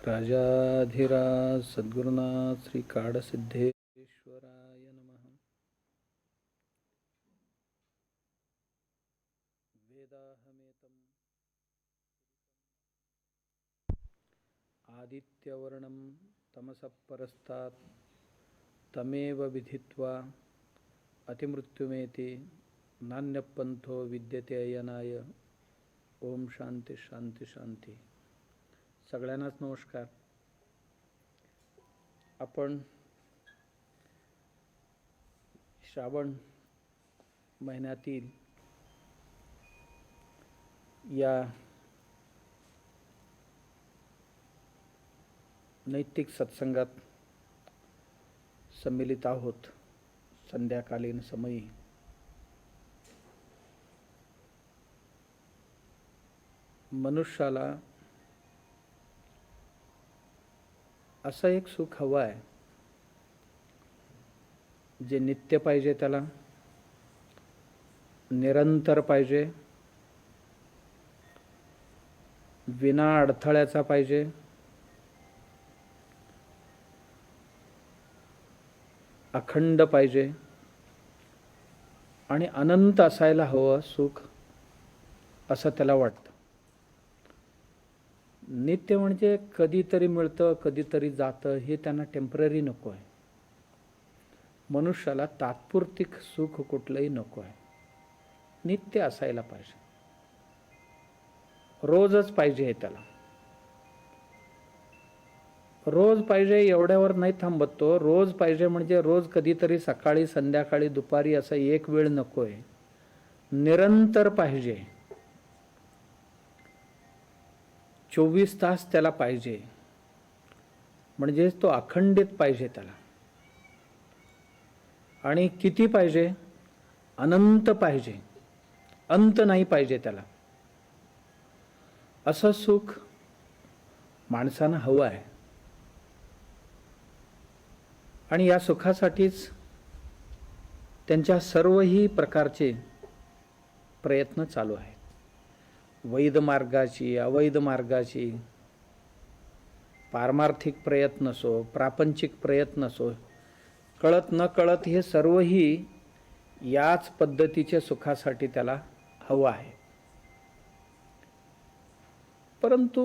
राजाधिराज सद्गुरुनाथ श्री काडसिद्धेश्वराय नमः। वेदाहमेतम् आदित्यवर्णं तमसः परस्तात् तमेव विधित्वा अतिमृत्युमेति नान्यपंथो विद्यते अयनाय। ओम शांती शांती शांती। सगळ्यांनाच नमस्कार। आपण श्रावण महिन्यातील या नैतिक सत्संगात सम्मिलित आहोत। संध्याकालीन समयी मनुष्याला असं एक सुख हवं आहे जे नित्य पाहिजे, त्याला निरंतर पाहिजे, विना अडथळ्याचा पाहिजे, अखंड पाहिजे आणि अनंत असायला हवं सुख, असं त्याला वाटतं। नित्य म्हणजे कधीतरी मिळतं कधीतरी जातं, हे त्यांना टेम्पररी नको आहे। मनुष्याला तात्पुरतिक सुख कुठलंही नको आहे, नित्य असायला पाहिजे, रोजच पाहिजे हे त्याला। रोज पाहिजे एवढ्यावर नाही थांबत तो, रोज पाहिजे म्हणजे रोज कधीतरी सकाळी संध्याकाळी दुपारी असं एक वेळ नको आहे, निरंतर पाहिजे, 24 तास त्याला पाहिजे, म्हणजे तो अखंडित पाहिजे त्याला। आणि किती पाहिजे? अनंत पाहिजे, अंत नाही पाहिजे त्याला। असं सुख माणसांना हवं आहे आणि या सुखासाठीच त्यांच्या सर्वही प्रकारचे प्रयत्न चालू आहेत। वैध मार्गाची, अवैध मार्गाची, पारमार्थिक प्रयत्न असो, प्रापंचिक प्रयत्न असो, कळत न कळत हे सर्वही याच पद्धतीच्या सुखासाठी त्याला हवं आहे। परंतु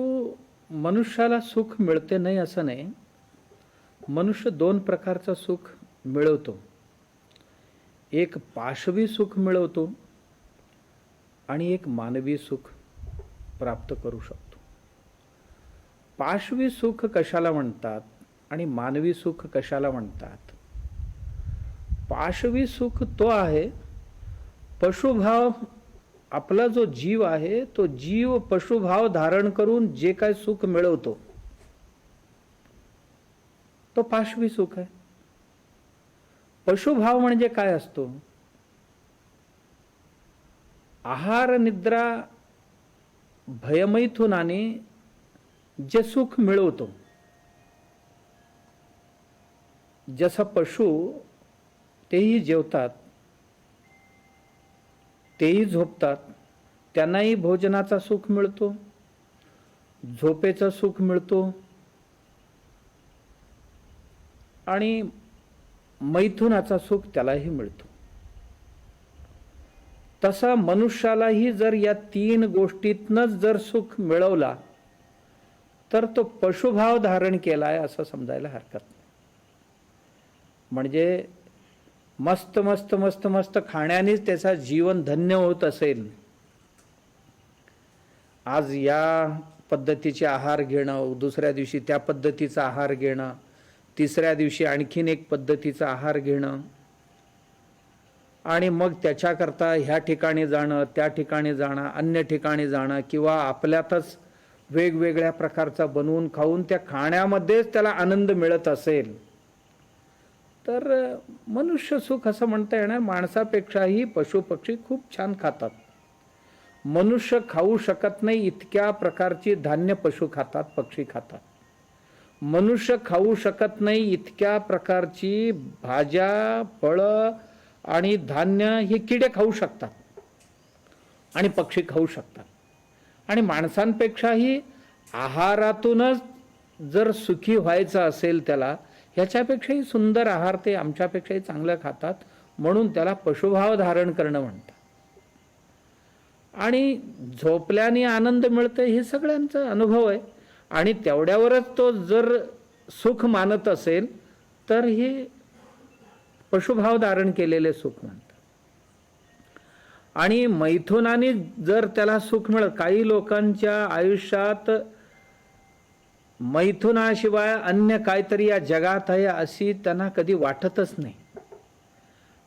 मनुष्याला सुख मिळते नाही असं नाही। मनुष्य दोन प्रकारचं सुख मिळवतो, एक पाशवी सुख मिळवतो आणि एक मानवी सुख प्राप्त करू शकतो। पाशवी सुख कशाला म्हणतात आणि मानवी सुख कशाला म्हणतात? पाशवी सुख तो आहे, पशुभाव, आपला जो जीव आहे तो जीव पशुभाव धारण करून जे काय सुख मिळवतो तो पाशवी सुख आहे। पशुभाव म्हणजे काय असतो? आहार निद्रा भयमैथुनाने जे सुख मिळवतो, जसं पशु तेही जेवतात, तेही झोपतात, त्यांनाही भोजनाचा सुख मिळतो, झोपेचं सुख मिळतो आणि मैथुनाचा सुख त्यालाही मिळतो। तसा मनुष्यालाही जर या तीन गोष्टीतनच जर सुख मिळवला तर तो पशुभाव धारण केलाय असं समजायला हरकत नाही। म्हणजे मस्त मस्त मस्त मस्त खाण्यानेच त्याचा जीवन धन्य होत असेल, आज या पद्धतीचे आहार घेणं, दुसऱ्या दिवशी त्या पद्धतीचा आहार घेणं, तिसऱ्या दिवशी आणखीन एक पद्धतीचा आहार घेणं आणि मग त्याच्याकरता ह्या ठिकाणी जाणं, त्या ठिकाणी जाणं, अन्य ठिकाणी जाणं, किंवा आपल्यातच वेगवेगळ्या प्रकारचा बनवून खाऊन त्या खाण्यामध्येच त्याला आनंद मिळत असेल तर मनुष्य सुख असं म्हणता येणार। माणसापेक्षाही पशु पक्षी खूप छान खातात। मनुष्य खाऊ शकत नाही इतक्या प्रकारची धान्य पशु खातात, पक्षी खातात। मनुष्य खाऊ शकत नाही इतक्या प्रकारची भाज्या, फळं आणि धान्य हे किडे खाऊ शकतात आणि पक्षी खाऊ शकतात। आणि माणसांपेक्षाही आहारातूनच जर सुखी व्हायचं असेल त्याला, ह्याच्यापेक्षाही सुंदर आहार ते आमच्यापेक्षाही चांगलं खातात, म्हणून त्याला पशुभाव धारण करणं म्हणतात. आणि झोपल्याने आनंद मिळतो हे सगळ्यांचा अनुभव आहे. आणि तेवढ्यावरच तो जर सुख मानत असेल तर हे पशुभाव धारण केलेले सुख म्हणतात. आणि मैथुनाने जर त्याला सुख मिळत, काही लोकांच्या आयुष्यात मैथुनाशिवाय अन्य काहीतरी या जगात आहे अशी त्यांना कधी वाटतच नाही.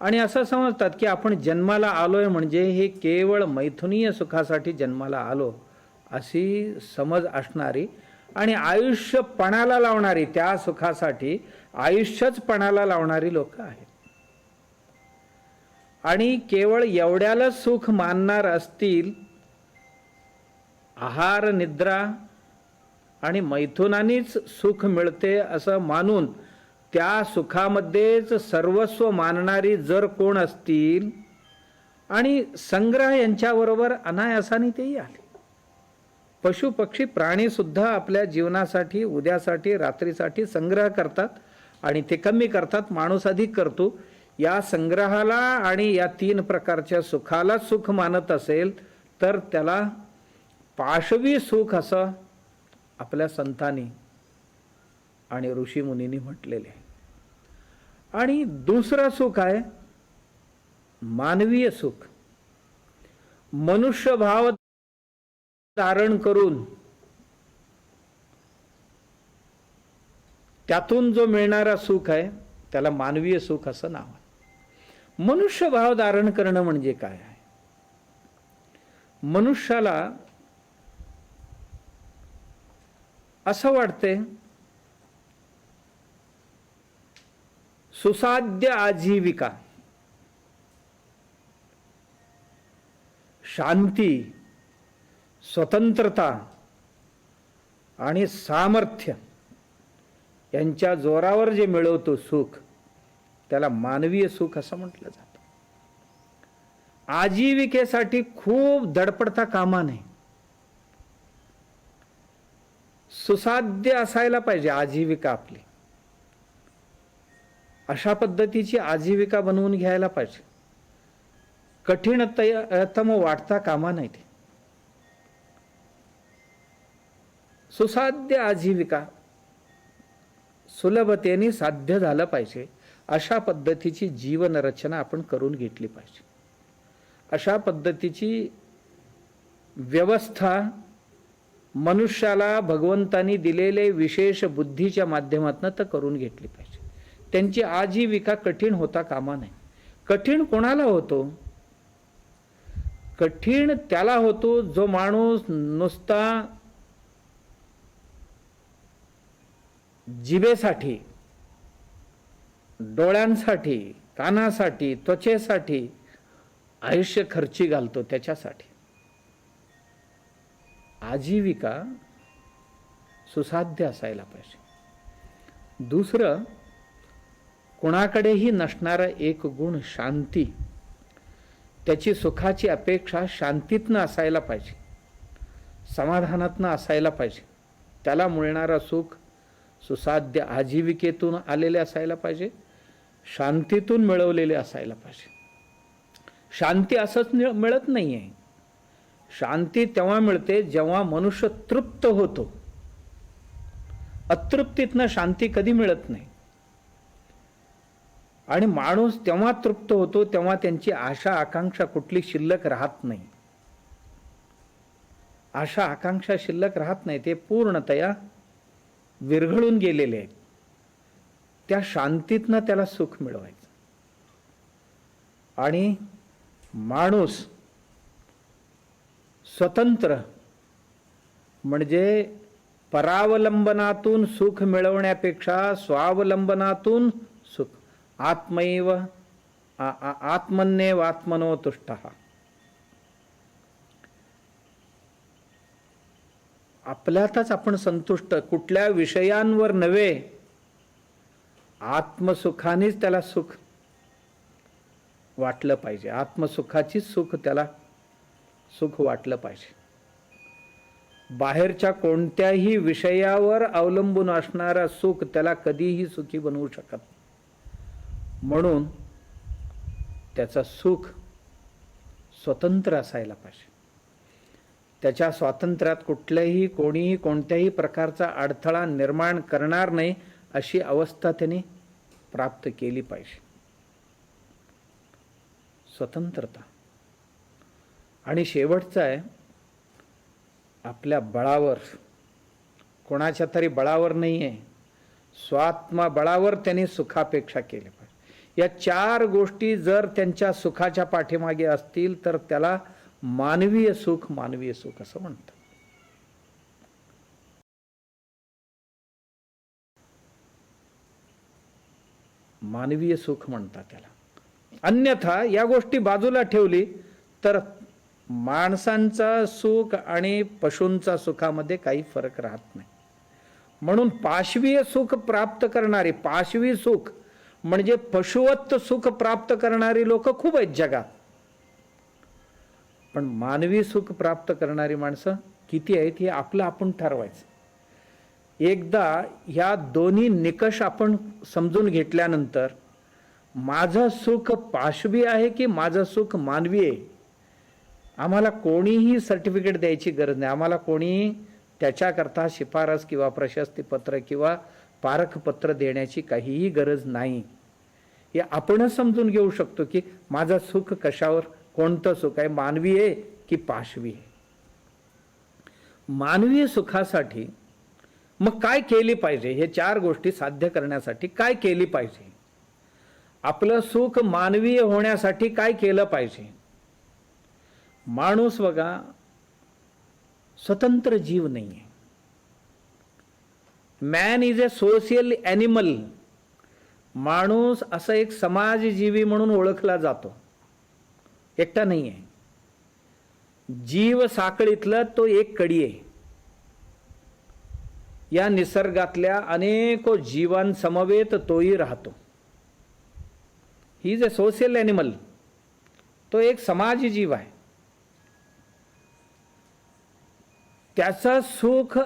आणि असं समजतात की आपण जन्माला आलोय म्हणजे हे केवळ मैथुनीय सुखासाठी जन्माला आलो अशी समज असणारी आणि आयुष्य पणाला लावणारी, त्या सुखासाठी आयुष्यच पणाला लावणारी लोक आहेत. आणि केवळ एवढ्याला सुख मानणार असतील, आहार निद्रा आणि मैथुनानेच सुख मिळते असं मानून त्या सुखामध्येच सर्वस्व मानणारी जर कोण असतील, आणि संग्रह यांच्याबरोबर अनायासाने तेही आले. पशु पक्षी प्राणी सुद्धा आपल्या जीवनासाठी, उद्यासाठी, रात्रीसाठी संग्रह करतात आणि ते कमी करतात, माणूस अधिक करतो. या संग्रहाला आणि या 3 प्रकारच्या सुखाला सुख मानत असेल तर त्याला पाशवी सुख असं आपल्या संतांनी आणि ऋषीमुनींनी म्हटलेले आहे. आणि दुसरं सुख आहे मानवीय सुख. मनुष्य भाव धारण करून त्यातून जो मिळणारा सुख आहे त्याला मानवीय सुख असं नाव आहे. मनुष्य भाव धारण करणं म्हणजे काय आहे? मनुष्याला असं वाटते सुसाध्य आजीविका, शांती, स्वतंत्रता आणि सामर्थ्य यांच्या जोरावर जे मिळवतो सुख त्याला मानवीय सुख असं म्हटलं जातं. आजीविकेसाठी खूप धडपडता कामा नये. सुसाध्य असायला पाहिजे आजीविका आपली, अशा पद्धतीची आजीविका बनवून घ्यायला पाहिजे. कठीणतम वाटता कामा नाही. ते सुसाध्य आजीविका सुलभतेने साध्य झालं पाहिजे, अशा पद्धतीची जीवन रचना आपण करून घेतली पाहिजे. अशा पद्धतीची व्यवस्था मनुष्याला भगवंतांनी दिलेले विशेष बुद्धीच्या माध्यमातून तर करून घेतली पाहिजे. त्यांची आजीविका कठीण होता कामा नये. कठीण कोणाला होतो? कठीण त्याला होतो जो माणूस नुसता जिभेसाठी, डोळ्यांसाठी, कानासाठी, त्वचेसाठी आयुष्य खर्ची घालतो. त्याच्यासाठी आजीविका सुसाध्य असायला पाहिजे. दुसरं, कोणाकडेही नसणारा एक गुण शांती. त्याची सुखाची अपेक्षा शांतीतनं असायला पाहिजे, समाधानातनं असायला पाहिजे. त्याला मिळणारा सुख सुसाध्य आजीविकेतून आलेले असायला पाहिजे, शांतीतून मिळवलेले असायला पाहिजे. शांती असंच मिळत नाहीये. शांती तेव्हा मिळते जेव्हा मनुष्य तृप्त होतो. अतृप्तीतनं शांती कधी मिळत नाही. आणि माणूस तेव्हा तृप्त होतो तेव्हा त्यांची आशा आकांक्षा कुठली शिल्लक राहत नाही. आशा आकांक्षा शिल्लक राहत नाही, ते पूर्णतया विरघळून गेलेले आहेत. त्या शांतीतनं त्याला सुख मिळवायचं. आणि माणूस स्वतंत्र म्हणजे परावलंबनातून सुख मिळवण्यापेक्षा स्वावलंबनातून सुख. आत्मैव आत्मन्येव आत्मनो तुष्टः. आपल्यातच आपण संतुष्ट, कुठल्या विषयांवर नव्हे, आत्मसुखानेच त्याला सुख वाटलं पाहिजे. आत्मसुखाचीच सुख त्याला सुख वाटलं पाहिजे. बाहेरच्या कोणत्याही विषयावर अवलंबून असणारा सुख त्याला कधीही सुखी बनवू शकत नाही. म्हणून त्याचं सुख स्वतंत्र असायला पाहिजे. त्याच्या स्वातंत्र्यात कुठल्याही कोणीही कोणत्याही प्रकारचा अडथळा निर्माण करणार नाही अशी अवस्था त्याने प्राप्त केली पाहिजे. स्वतंत्रता. आणि शेवटचं आहे, आपल्या बळावर, कोणाच्या तरी बळावर नाही आहे, स्वात्मा बळावर त्यांनी सुखापेक्षा केले पाहिजे. या 4 गोष्टी जर त्यांच्या सुखाच्या पाठीमागे असतील तर त्याला मानवीय सुख असं म्हणतात. मानवीय सुख म्हणतात त्याला. अन्यथा या गोष्टी बाजूला ठेवली तर माणसांचा सुख आणि पशूंचा सुखामध्ये काही फरक राहत नाही. म्हणून पाशवीय सुख प्राप्त करणारे, पाशवी सुख म्हणजे पशुवत सुख प्राप्त करणारी लोक खूप आहेत जगात, पण मानवी सुख प्राप्त करणारी माणसं किती आहेत हे आपलं आपण ठरवायचं. एकदा ह्या दोन्ही निकष आपण समजून घेतल्यानंतर माझं सुख पाशवी आहे की माझं सुख मानवी आहे, आम्हाला कोणीही सर्टिफिकेट द्यायची गरज नाही. आम्हाला कोणी त्याच्याकरता शिफारस किंवा प्रशस्तीपत्र किंवा पारखपत्र देण्याची काहीही गरज नाही. हे आपणच समजून घेऊ शकतो की माझं सुख कशावर, कोणतं सुख आहे, मानवी आहे की पाशवी आहे. मानवीय सुखासाठी मग काय केली पाहिजे, हे 4 गोष्टी साध्य करण्यासाठी काय केली पाहिजे, आपलं सुख मानवीय होण्यासाठी काय केलं पाहिजे. माणूस बघा स्वतंत्र जीव नाही आहे. Man is a social animal. माणूस असा एक समाजजीवी म्हणून ओळखला जातो, एकटा नाही आहे. जीव साखळीतला तो एक कडी आहे. या निसर्गातल्या अनेको जीवांसमवेत तोही राहतो. He is a social animal. तो एक समाजजीव आहे. त्याचं सुख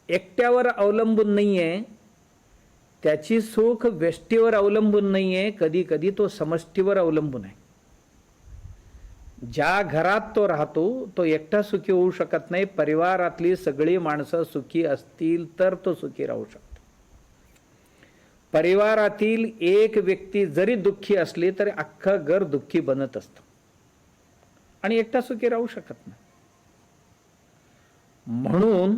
एकट्यावर अवलंबून नाहीये, त्याची सुख व्यष्टीवर अवलंबून नाहीये, कधी कधी तो समष्टीवर अवलंबून आहे. ज्या घरात तो राहतो तो एकटा सुखी होऊ शकत नाही. परिवारातली सगळी माणसं सुखी असतील तर तो सुखी राहू शकतो. परिवारातील एक व्यक्ती जरी दुःखी असली तरी अख्खं घर दुःखी बनत असतं आणि एकटा सुखी राहू शकत नाही. म्हणून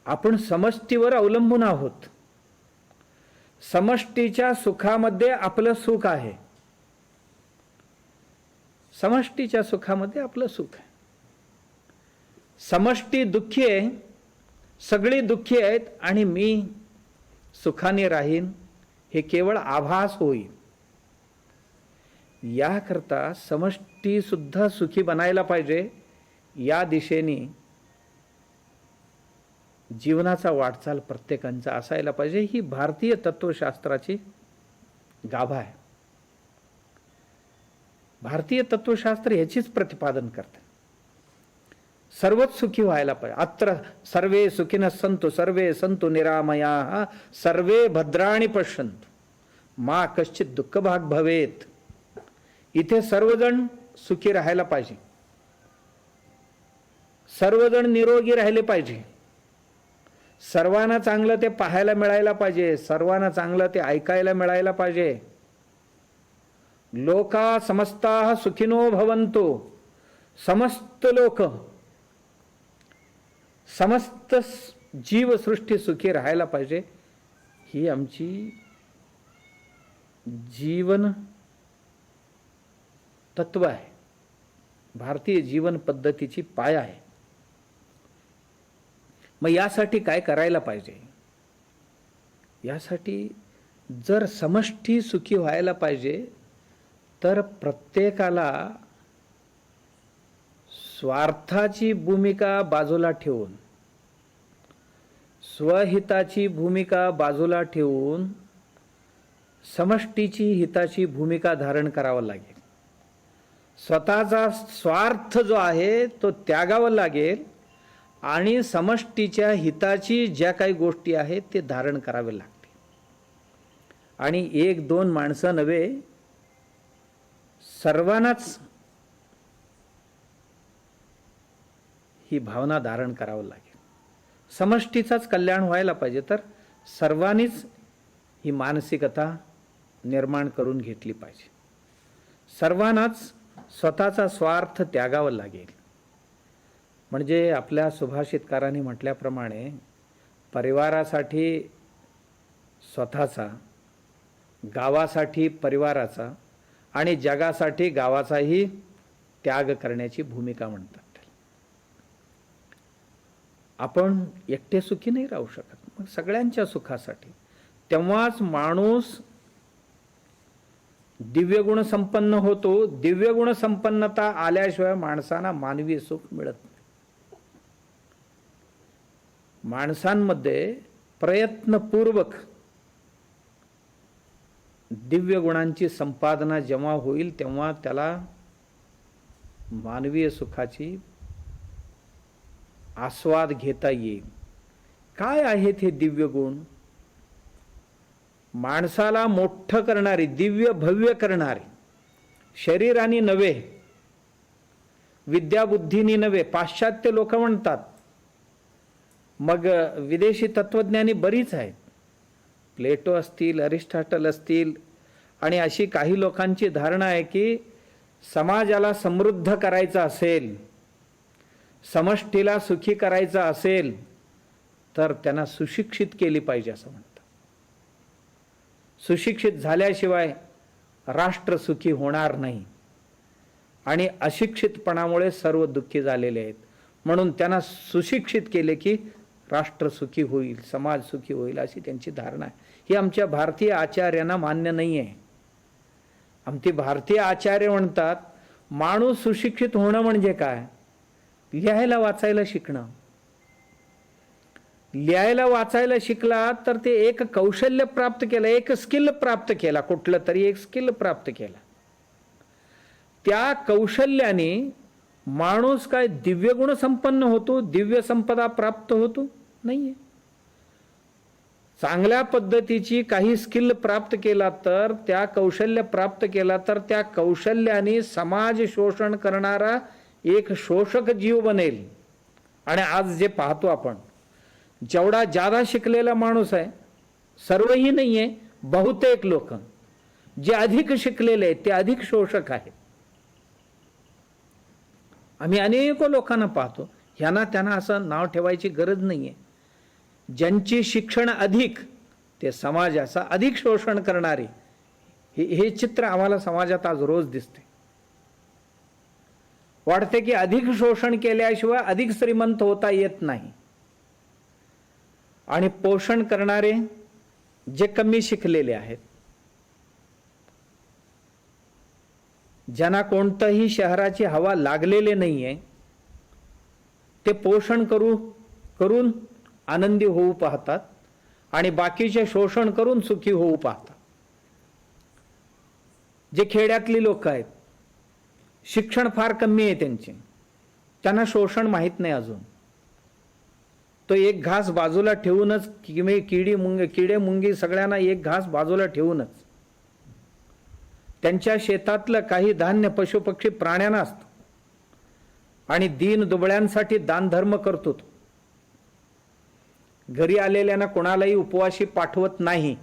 आपण समष्टीवर अवलंबून आहोत. समष्टीच्या सुखामध्ये आपलं सुख आहे. समष्टीच्या सुखामध्ये आपलं सुख आहे. समष्टी दुःखी आहे, सगळी दुःखी आहेत आणि मी सुखाने राहीन हे केवळ आभास होईल. याकरता समष्टी सुद्धा सुखी बनायला पाहिजे. या दिशेने जीवनाचा वाटचाल प्रत्येकांचा असायला पाहिजे. ही भारतीय तत्वशास्त्राची गाभा आहे. भारतीय तत्वशास्त्र याचीच प्रतिपादन करते. सर्वच सुखी व्हायला पाहिजे. अत्र सर्वे सुखिनः सन्तु सर्वे सन्तु निरामयाः सर्वे भद्राणि पश्यन्तु मा कश्चित् दुःखभाग् भवेत्. इथे सर्वजण सुखी राहायला पाहिजे, सर्वजण निरोगी राहिले पाहिजे, सर्वांना चांगलं ते पाहायला मिळायला पाहिजे, सर्वांना चांगलं ते ऐकायला मिळायला पाहिजे. लोका समस्ताः सुखिनो भवन्तु. समस्त लोक, समस्त जीवसृष्टी सुखी राहायला पाहिजे. ही आमची जीवन तत्व आहे. भारतीय जीवन पद्धतीची पाया आहे. मग यासाठी काय करायला पाहिजे? यासाठी जर समष्टी सुखी व्हायला पाहिजे तर प्रत्येकाला स्वार्थाची भूमिका बाजूला ठेवून, स्वहिताची भूमिका बाजूला ठेवून समष्टीची हिताची भूमिका धारण करावं लागेल. स्वतःचा स्वार्थ जो आहे तो त्यागावा लागेल आणि समष्टीच्या हिताची ज्या काही गोष्टी आहेत ते धारण करावे लागते. आणि एक दोन माणसं नव्हे, सर्वांनाच ही भावना धारण करावं लागेल. समष्टीचाच कल्याण व्हायला पाहिजे तर सर्वांनीच ही मानसिकता निर्माण करून घेतली पाहिजे. सर्वांनाच स्वतःचा स्वार्थ त्यागावा लागेल. म्हणजे आपल्या सुभाषितकारांनी म्हटल्याप्रमाणे परिवारासाठी स्वतःचा, गावासाठी परिवाराचा आणि जगासाठी गावाचाही त्याग करण्याची भूमिका म्हणतात. आपण एकटे सुखी नाही राहू शकत, मग सगळ्यांच्या सुखासाठी. तेव्हाच माणूस दिव्यगुण संपन्न होतो. दिव्यगुण संपन्नता आल्याशिवाय माणसांना मानवी सुख मिळत नाही. माणसांमध्ये प्रयत्नपूर्वक दिव्य गुणांची संपादना जेव्हा होईल तेव्हा त्याला मानवीय सुखाची आस्वाद घेता येईल. काय आहेत हे दिव्य गुण? माणसाला मोठं करणारे, दिव्य भव्य करणारे, शरीराने नव्हे, विद्याबुद्धीनी नव्हे. पाश्चात्य लोक म्हणतात, मग विदेशी तत्वज्ञानी बरीच आहेत, प्लेटो असतील, अरिस्टॉटल असतील, आणि अशी काही लोकांची धारणा आहे की समाजाला समृद्ध करायचं असेल, समष्टीला सुखी करायचं असेल तर त्यांना सुशिक्षित केली पाहिजे असं म्हणतात. सुशिक्षित झाल्याशिवाय राष्ट्र सुखी होणार नाही. आणि अशिक्षितपणामुळे सर्व दुःखी झालेले आहेत. म्हणून त्यांना सुशिक्षित केले की राष्ट्र सुखी होईल, समाज सुखी होईल, अशी त्यांची धारणा आहे. ही आमच्या भारतीय आचार्यांना मान्य नाही आहे. आमचे भारतीय आचार्य म्हणतात माणूस सुशिक्षित होणं म्हणजे काय? लिहायला वाचायला शिकणं. लिहायला वाचायला शिकला तर ते एक कौशल्य प्राप्त केलं, एक स्किल प्राप्त केला, कुठलं तरी एक स्किल प्राप्त केला. त्या कौशल्याने माणूस काय दिव्य गुण संपन्न होतो, दिव्य संपदा प्राप्त होतो? नाहीये. चांगल्या पद्धतीची काही स्किल प्राप्त केला तर, त्या कौशल्य प्राप्त केला तर त्या कौशल्याने समाज शोषण करणारा एक शोषक जीव बनेल. आणि आज जे पाहतो आपण, जेवढा जादा शिकलेला माणूस आहे, सर्वही नाहीये, बहुतेक लोक जे अधिक शिकलेले आहेत ते अधिक शोषक आहेत. आम्ही अनेक लोकांना पाहतो, ह्यांना त्यांना असं नाव ठेवायची गरज नाहीये. ज्यांची शिक्षण अधिक ते समाजाचा अधिक शोषण करणारे, हे चित्र आम्हाला समाजात आज रोज दिसते. वाटते की अधिक शोषण केल्याशिवाय अधिक श्रीमंत होता येत नाही. आणि पोषण करणारे जे कमी शिकलेले आहेत, ज्यांना कोणतंही शहराची हवा लागलेले नाहीये, ते पोषण करून आनंदी होऊ पाहतात आणि बाकीचे शोषण करून सुखी होऊ पाहतात. जे खेड्यातली लोक आहेत, शिक्षण फार कमी आहे त्यांचे, त्यांना शोषण माहीत नाही अजून. तो एक घास बाजूला ठेवूनच, किडे मुंगी सगळ्यांना एक घास बाजूला ठेवूनच त्यांच्या शेतातलं काही धान्य पशुपक्षी प्राण्यांना असतं आणि दीन दुबळ्यांसाठी दानधर्म करतो. घरी आलेल्यांना कोणालाही उपवाशी पाठवत नाही.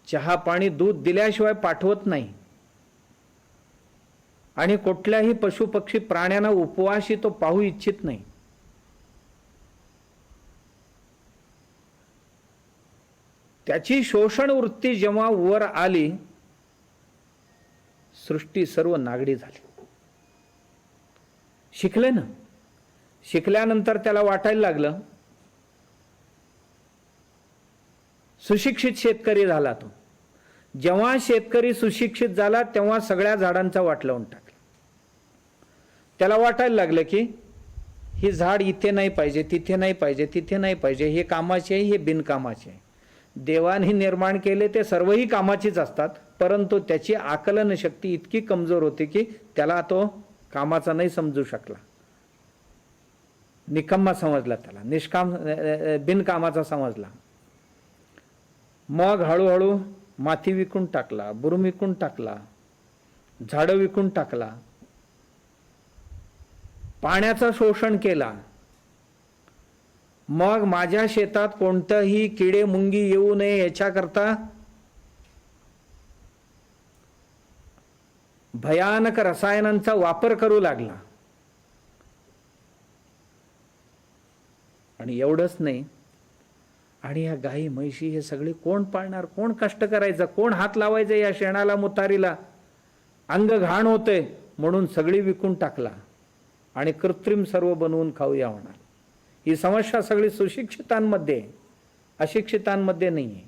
चहा पाणी दूध दिल्याशिवाय पाठवत नाही. आणि कुठल्याही पशुपक्षी प्राण्यांना उपवाशी तो पाहू इच्छित नाही. त्याची शोषण वृत्ती जेव्हा वर आली, सृष्टी सर्व नागडी झाली. शिकले ना, शिकल्यानंतर त्याला वाटायला लागलं, सुशिक्षित शेतकरी झाला तो. जेव्हा शेतकरी सुशिक्षित झाला तेव्हा सगळ्या झाडांचा वाट लावून टाकला. त्याला वाटायला लागलं की ही झाड इथे नाही पाहिजे, तिथे नाही पाहिजे, तिथे नाही पाहिजे, हे कामाचे आहे, हे बिनकामाचे आहे. देवाने निर्माण केले ते सर्वही कामाचीच असतात, परंतु त्याची आकलन शक्ती इतकी कमजोर होती की त्याला तो कामाचा नाही समजू शकला, निकम्मा समजला, त्याला निष्काम बिनकामाचा समजला. मग हळूहळू माती विकून टाकला, बुरुम विकून टाकला, झाडं विकून टाकला, पाण्याचं शोषण केला. मग माझ्या शेतात कोणतंही किडे मुंगी येऊ नये याच्याकरता भयानक रसायनांचा वापर करू लागला. आणि एवढंच नाही, आणि या गाई म्हैशी हे सगळे कोण पाळणार, कोण कष्ट करायचं, कोण हात लावायचं या शेणाला मुतारीला, अंग घाण होते म्हणून सगळी विकून टाकला आणि कृत्रिम सर्व बनवून खाऊया होणार. ही समस्या सगळी सुशिक्षितांमध्ये, अशिक्षितांमध्ये नाही आहे.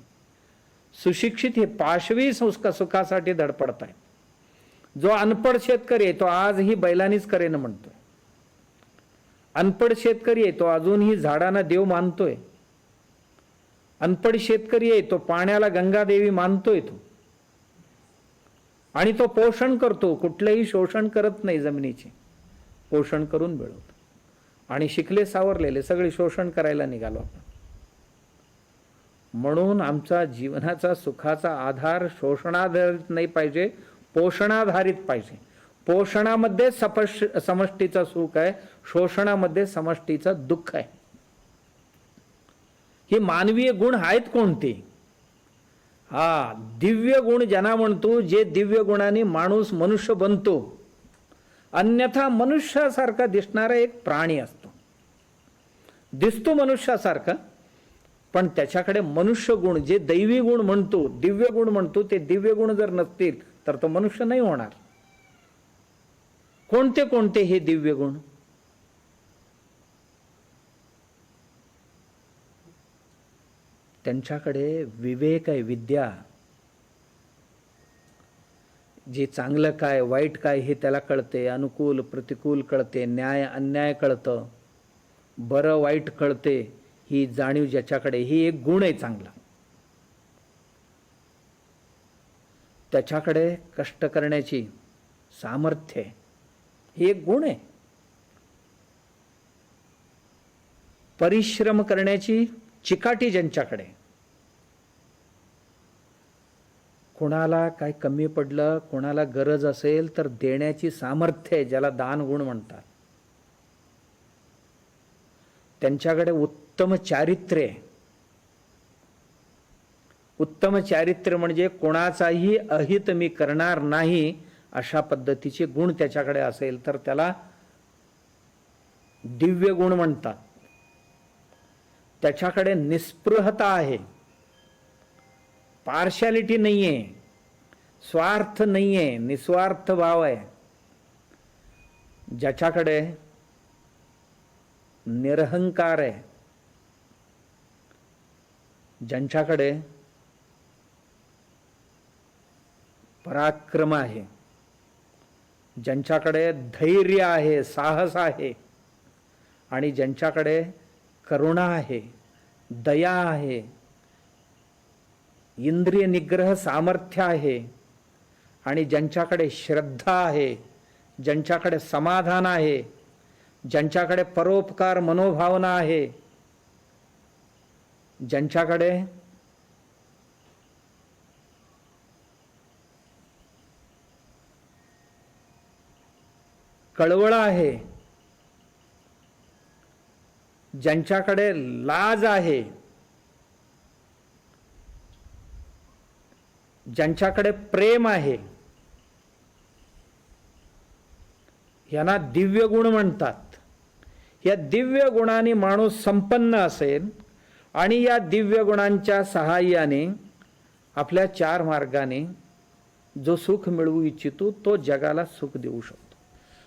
सुशिक्षित हे पाशवी सुखासाठी धडपडत आहेत. जो अनपढ शेतकरी आहे तो आजही बैलानीच करेन म्हणतोय. अनपढ शेतकरी आहे तो अजूनही झाडांना देव मानतोय. अनपढ शेतकरी आहे तो पाण्याला गंगादेवी मानतोय तो, आणि तो पोषण करतो, कुठलंही शोषण करत नाही जमिनीचे, पोषण करून मिळवतो. आणि शिकले सावरलेले सगळे शोषण करायला निघालो आपण. म्हणून आमचा जीवनाचा सुखाचा आधार शोषणाधारित नाही पाहिजे, पोषणाधारित पाहिजे. पोषणामध्ये समष्टीचं सुख आहे, शोषणामध्ये समष्टीचं दुःख आहे. हे मानवीय गुण आहेत कोणते? हा दिव्य गुण ज्यांना म्हणतो, जे दिव्य गुणाने माणूस मनुष्य बनतो. अन्यथा मनुष्यासारखा दिसणारा एक प्राणी असतो, दिसतो मनुष्यासारखा, पण त्याच्याकडे मनुष्य गुण, जे दैवी गुण म्हणतो, दिव्य गुण म्हणतो, ते दिव्य गुण जर नसतील तर तो मनुष्य नाही होणार. कोणते कोणते हे दिव्य गुण? त्यांच्याकडे विवेक आहे, विद्या. जे चांगलं काय वाईट काय हे त्याला कळते, अनुकूल प्रतिकूल कळते, न्याय अन्याय कळतं, बरं वाईट कळते, ही जाणीव ज्याच्याकडे, ही एक गुण आहे चांगला. त्याच्याकडे कष्ट करण्याची सामर्थ्य आहे, ही एक गुण आहे. परिश्रम करण्याची चिकाटी ज्यांच्याकडे, कोणाला काय कमी पडलं, कोणाला गरज असेल तर देण्याची सामर्थ्य आहे, ज्याला दान गुण म्हणतात. त्यांच्याकडे उत्तम चारित्र्य आहे. उत्तम चारित्र्य म्हणजे कोणाचाही अहित मी करणार नाही अशा पद्धतीचे गुण त्याच्याकडे असेल तर त्याला दिव्य गुण म्हणतात. त्याच्याकडे निस्पृहता आहे, पार्शालिटी नाहीये, स्वार्थ नाहीये, निस्वार्थ भाव आहे. ज्याच्याकडे निरहंकार आहे, ज्यांच्याकडे पराक्रम आहे, ज्यांच्याकडे धैर्य आहे, साहस आहे, आणि ज्यांच्याकडे करुणा आहे, दया आहे, इंद्रिय निग्रह सामर्थ्य आहे, आणि ज्यांच्याकडे श्रद्धा आहे, ज्यांच्याकडे समाधान आहे, ज्यांच्याकडे परोपकार मनोभावना आहे, ज्यांच्याकडे कळवळ आहे, ज्यांच्याकडे लाज आहे, ज्यांच्याकडे प्रेम आहे, यांना दिव्य गुण म्हणतात. या दिव्य गुणांनी माणूस संपन्न असेल आणि या दिव्य गुणांच्या सहाय्याने आपल्या चार मार्गाने जो सुख मिळवू इच्छितो तो जगाला सुख देऊ शकतो.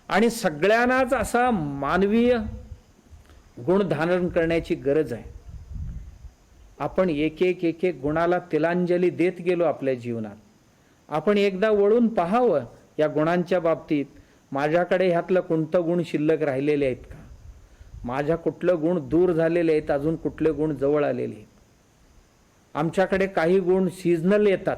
आणि सगळ्यांनाच असा मानवीय गुण धारण करण्याची गरज आहे. आपण एक एक गुणाला तिलांजली देत गेलो आपल्या जीवनात. आपण एकदा वळून पाहावं या गुणांच्या बाबतीत, माझ्याकडे ह्यातलं कोणतं गुण शिल्लक राहिलेले आहेत का, माझ्या कुठलं गुण दूर झालेले आहेत, अजून कुठले गुण जवळ आलेले आहेत. आमच्याकडे काही गुण सीझनल येतात,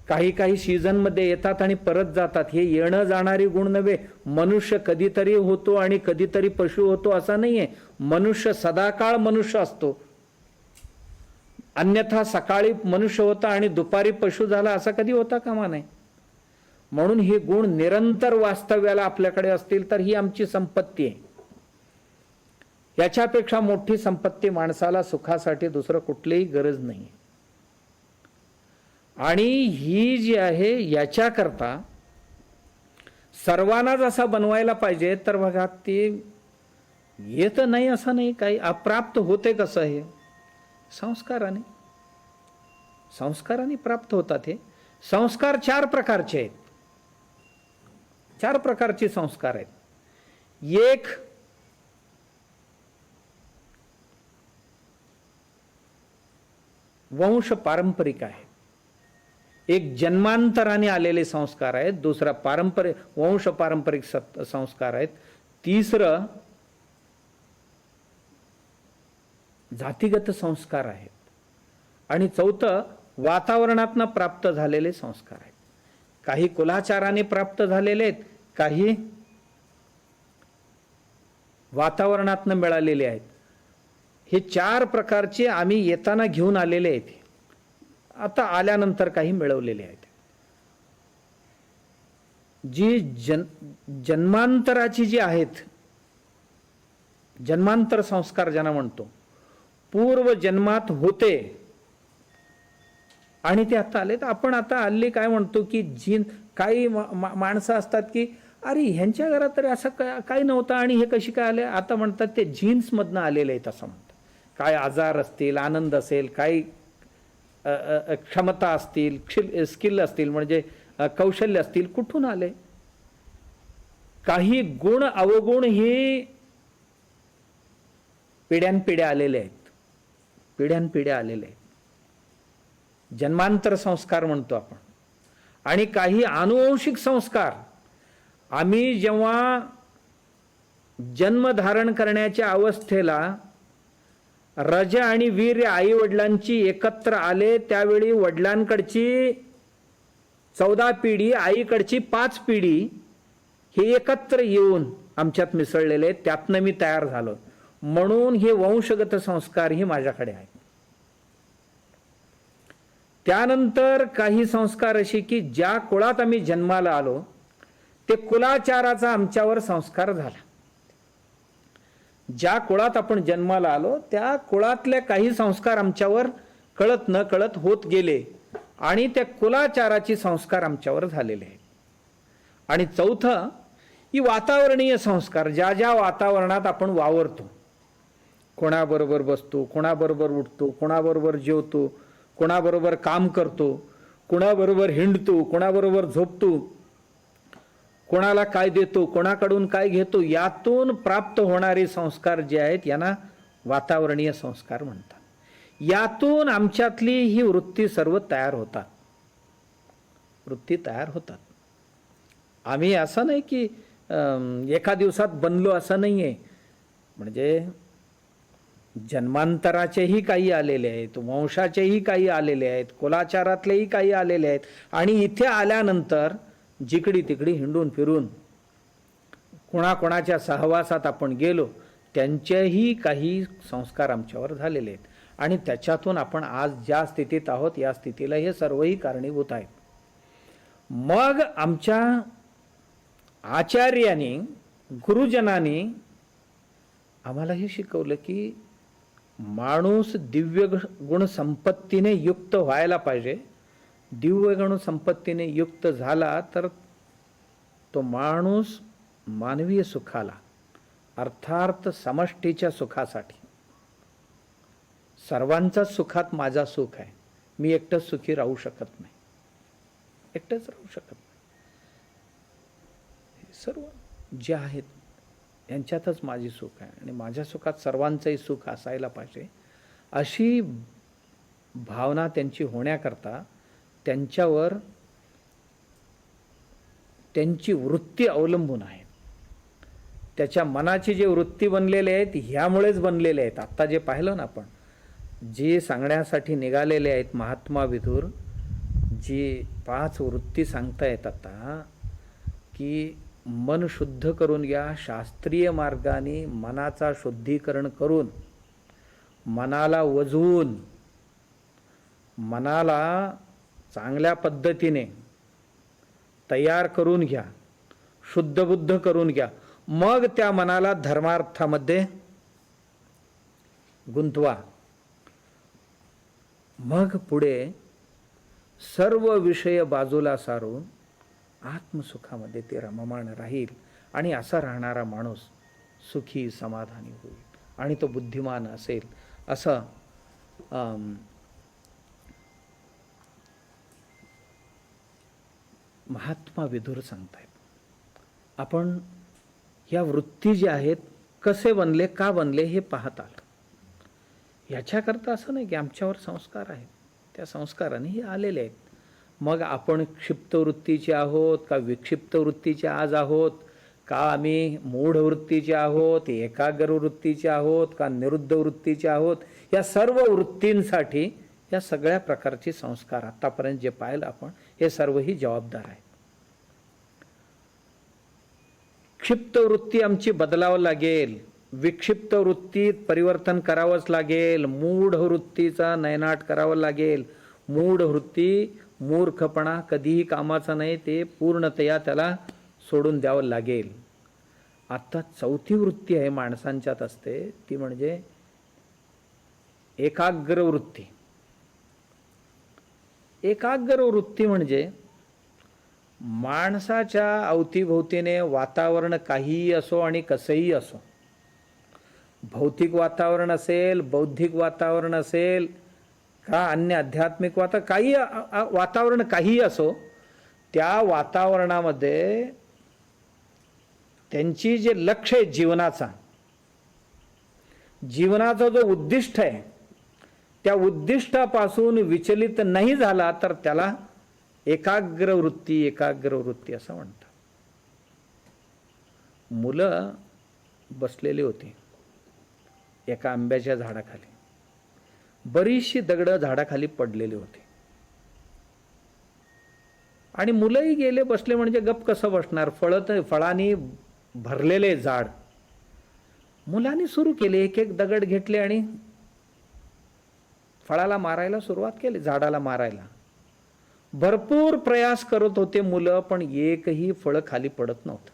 काही काही सीझनमध्ये येतात आणि परत जातात. हे येणं जाणारी गुण नव्हे. मनुष्य कधीतरी होतो आणि कधीतरी पशु होतो असा नाहीये. मनुष्य सदाकाळ मनुष्य असतो. अन्यथा सकाळी मनुष्य होता आणि दुपारी पशु झाला असा कधी होता कामा नये. म्हणून हे गुण निरंतर वास्तव्याला आपल्याकडे असतील तर ही आमची संपत्ती आहे. याच्यापेक्षा मोठी संपत्ती माणसाला सुखासाठी दुसरं कुठलीही गरज नाही. आणि ही जी आहे याच्याकरता सर्वांनाच असा बनवायला पाहिजे. तर बघा ते येत नाही असं नाही, काही अप्राप्त होते कसं, हे संस्काराने, संस्काराने प्राप्त होतात. हे संस्कार 4 प्रकारचे आहेत. 4 प्रकारचे संस्कार आहेत. एक वंश पारंपरिक आहे, एक जन्मांतराने आलेले संस्कार आहेत, दुसरा पारंपरिक वंश पारंपरिक संस्कार आहेत, तिसरं जातीगत संस्कार आहेत, आणि चौथं वातावरणातनं प्राप्त झालेले संस्कार आहेत. काही कुलाचाराने प्राप्त झालेले आहेत, काही वातावरणातनं मिळालेले आहेत. हे 4 प्रकारचे आम्ही येताना घेऊन आलेले आहेत. आता आल्यानंतर काही मिळवलेले आहेत. जी जन्मांतराची जी आहेत, जन्मांतर संस्कार ज्यांना म्हणतो, पूर्व जन्मात होते आणि ते आता आले. तर आपण आता हल्ली काय म्हणतो की काही माणसं असतात की अरे ह्यांच्या घरात तरी असं काही नव्हतं आणि हे कशी काय आले. आता म्हणतात ते जीन्स मधनं आलेले आहेत असं म्हणतात. काय आजार असतील, आनंद असेल, काही क्षमता असतील, स्किल असतील, म्हणजे कौशल्य असतील, कुठून आले. काही गुण अवगुण हे पिढ्यानपिढ्या आलेले आहेत, पिढ्यानपिढ्या आलेले आहेत. जन्मांतर संस्कार म्हणतो आपण. आणि काही आनुवंशिक संस्कार आम्ही जेव्हा जन्म धारण करण्याच्या अवस्थेला रज आणि वीर्य आई वडिलांची एकत्र आले, त्यावेळी वडिलांकडची 14 पिढी, आईकडची 5 पिढी हे एकत्र येऊन आमच्यात मिसळलेले आहेत. त्यातनं मी तयार झालो. म्हणून हे वंशगत संस्कार ही माझ्याकडे आहेत. त्यानंतर काही संस्कार अशी की ज्या कुळात आम्ही जन्माला आलो ते कुलाचाराचा आमच्यावर संस्कार झाला. ज्या कुळात आपण जन्माला आलो त्या कुळातले काही संस्कार आमच्यावर कळत न कळत होत गेले आणि त्या कुलाचाराचे संस्कार आमच्यावर झालेले आहेत. आणि चौथं ही वातावरणीय संस्कार, ज्या ज्या वातावरणात आपण वावरतो, कोणाबरोबर बसतो, कोणाबरोबर उठतो, कोणाबरोबर जेवतो, कोणाबरोबर काम करतो, कोणाबरोबर हिंडतो, कोणाबरोबर झोपतो, कोणाला काय देतो, कोणाकडून काय घेतो, यातून प्राप्त होणारे संस्कार जे आहेत यांना वातावरणीय संस्कार म्हणतात. यातून आमच्यातली ही वृत्ती सर्व तयार होतात, वृत्ती तयार होतात. आम्ही असं नाही की एका दिवसात बनलो असं नाहीये. म्हणजे जन्मांतराचेही काही आलेले आहेत, वंशाचेही काही आलेले आहेत, कुलाचारातलेही काही आलेले आहेत. आणि इथे आल्यानंतर जिकडी तिकडी हिंडून फिरून कोणाकोणाच्या सहवासात आपण गेलो, त्यांचेही काही संस्कार आमच्यावर झालेले आहेत. आणि त्याच्यातून आपण आज ज्या स्थितीत आहोत या स्थितीला हे सर्वही कारणीभूत आहेत. मग आमच्या आचार्यांनी, गुरुजनांनी आम्हाला हे शिकवलं की माणूस दिव्य गुण संपत्तीने युक्त व्हायला पाहिजे. दिव्य गुण संपत्तीने युक्त झाला तर तो माणूस मानवीय सुखाला, अर्थात समष्टीच्या सुखासाठी, सर्वांच्या सुखात माझा सुख आहे, मी एकटंच सुखी राहू शकत नाही, एकटंच राहू शकत नाही, सर्व जे आहेत यांच्यातच माझी सुख आहे आणि माझ्या सुखात सर्वांचंही सुख असायला पाहिजे, अशी भावना त्यांची होण्याकरता त्यांच्यावर त्यांची वृत्ती अवलंबून आहे. त्याच्या मनाची जे वृत्ती बनलेले आहेत ह्यामुळेच बनलेले आहेत. आत्ता जे पाहिलं ना आपण, जी सांगण्यासाठी निघालेले आहेत महात्मा विदुर, जी 5 वृत्ती सांगतायत आता, की मन शुद्ध करून घ्या, शास्त्रीय मार्गाने मनाचा शुद्धीकरण करून मनाला वजवून मनाला चांगल्या पद्धतीने तयार करून घ्या, शुद्धबुद्ध करून घ्या, मग त्या मनाला धर्मार्थामध्ये गुंतवा. मग पुढे सर्व विषय बाजूला सारून आत्मसुखामध्ये ते रममाण राहील आणि असा राहणारा माणूस सुखी समाधानी होईल आणि तो बुद्धिमान असेल, असं महात्मा विदुर सांगतायत. आपण या वृत्ती ज्या आहेत कसे बनले, का बनले हे पाहत आलो. याच्याकरता असं नाही की आमच्यावर संस्कार आहेत, त्या संस्काराने हे आलेले आहेत. मग आपण क्षिप्त वृत्तीचे आहोत का विक्षिप्त वृत्तीचे आज आहोत, का आम्ही मूढ वृत्तीचे आहोत, एकाग्र वृत्तीचे आहोत, का निरुद्ध वृत्तीचे आहोत, या सर्व वृत्तींसाठी या सगळ्या प्रकारचे संस्कार आतापर्यंत जे पाहिलं आपण, हे सर्वही जबाबदार आहेत. क्षिप्त वृत्ती आमची बदलावं लागेल, विक्षिप्त वृत्तीत परिवर्तन करावंच लागेल, मूढ वृत्तीचा नयनाट करावं लागेल. मूढ वृत्ती मूर्खपणा कधीही कामाचा नाही, ते पूर्णतया त्याला सोडून द्यावं लागेल. आता चौथी वृत्ती आहे माणसांच्यात असते, ती म्हणजे एकाग्र वृत्ती. एकाग्र वृत्ती म्हणजे माणसाच्या अवतीभोवतीने वातावरण काहीही असो आणि कसंही असो, भौतिक वातावरण असेल, बौद्धिक वातावरण असेल का अन्य आध्यात्मिक काही वातावरण काहीही असो, त्या वातावरणामध्ये त्यांची जे लक्ष आहे जीवनाचा जो उद्दिष्ट आहे, त्या उद्दिष्टापासून विचलित नाही झाला तर त्याला एकाग्र वृत्ती असं म्हणतात. मुलं बसलेली होती एका आंब्याच्या झाडाखाली, बरीचशी दगडं झाडाखाली पडलेली होती आणि मुलंही गेले बसले, म्हणजे गप कसं बसणार, फळांनी भरलेले झाड. मुलांनी सुरू केले, एक एक दगड घेतले आणि फळाला मारायला सुरुवात केली, झाडाला मारायला. भरपूर प्रयास करत होते मुलं, पण एकही फळ खाली पडत नव्हतं.